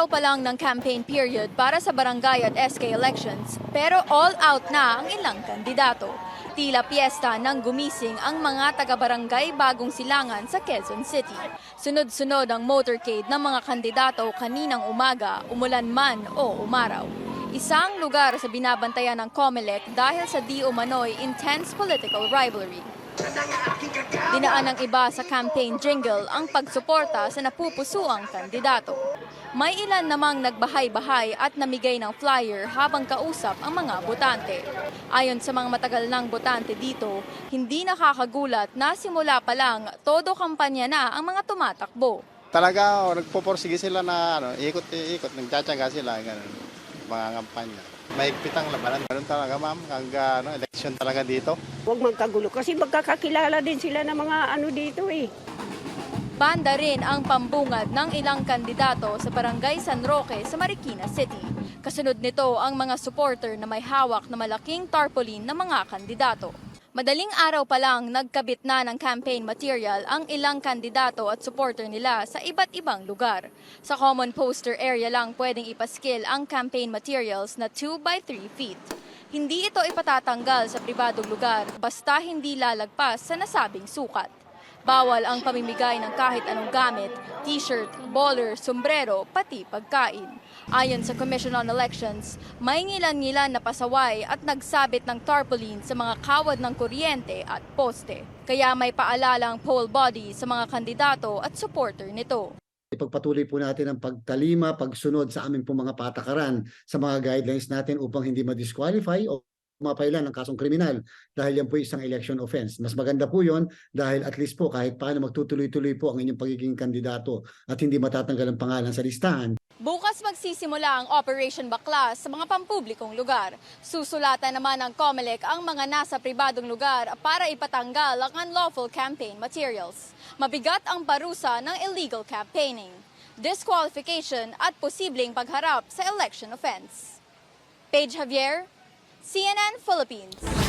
araw pa lang ng campaign period para sa barangay at SK elections, pero all out na ang ilang kandidato. Tila piyesta nang gumising ang mga taga-barangay Bagong Silangan sa Quezon City. Sunod-sunod ang motorcade ng mga kandidato kaninang umaga, umulan man o umaraw. Isang lugar sa binabantayan ng COMELEC dahil sa di umano'y intense political rivalry. Dinaan ng iba sa campaign jingle ang pagsuporta sa napupusuang kandidato. May ilan namang nagbahay-bahay at namigay ng flyer habang kausap ang mga botante. Ayon sa mga matagal ng botante dito, hindi nakakagulat na simula pa lang todo kampanya na ang mga tumatakbo. Talaga, nagpuporsige sila na ikot-ikot, nagtsatsaga sila, ganun, mga kampanya. Mahigpit ang labanan. Ganun talaga, ma'am, hanggang election talaga dito. Huwag magkagulo kasi magkakakilala din sila ng mga dito eh. Banda rin ang pambungad ng ilang kandidato sa Barangay San Roque sa Marikina City. Kasunod nito ang mga supporter na may hawak na malaking tarpaulin ng mga kandidato. Madaling araw pa lang nagkabit na ng campaign material ang ilang kandidato at supporter nila sa iba't ibang lugar. Sa common poster area lang pwedeng ipaskil ang campaign materials na 2 by 3 feet. Hindi ito ipatatanggal sa pribadong lugar basta hindi lalagpas sa nasabing sukat. Bawal ang pamimigay ng kahit anong gamit, t-shirt, bowler, sombrero, pati pagkain. Ayon sa Commission on Elections, may ngilan-ngilan na pasaway at nagsabit ng tarpaulin sa mga kawad ng kuryente at poste. Kaya may paalala ang poll body sa mga kandidato at supporter nito. Ipagpatuloy po natin ang pagtalima, pagsunod sa aming po mga patakaran sa mga guidelines natin upang hindi ma-disqualify o mapailan ng kasong kriminal dahil yan po isang election offense. Mas maganda po yon dahil at least po kahit paano magtutuloy-tuloy po ang inyong pagiging kandidato at hindi matatanggal ang pangalan sa listahan. Bukas magsisimula ang Operation Baklas sa mga pampublikong lugar. Susulatan naman ng COMELEC ang mga nasa pribadong lugar para ipatanggal ang unlawful campaign materials. Mabigat ang parusa ng illegal campaigning, disqualification at posibleng pagharap sa election offense. Paige Javier, CNN Philippines.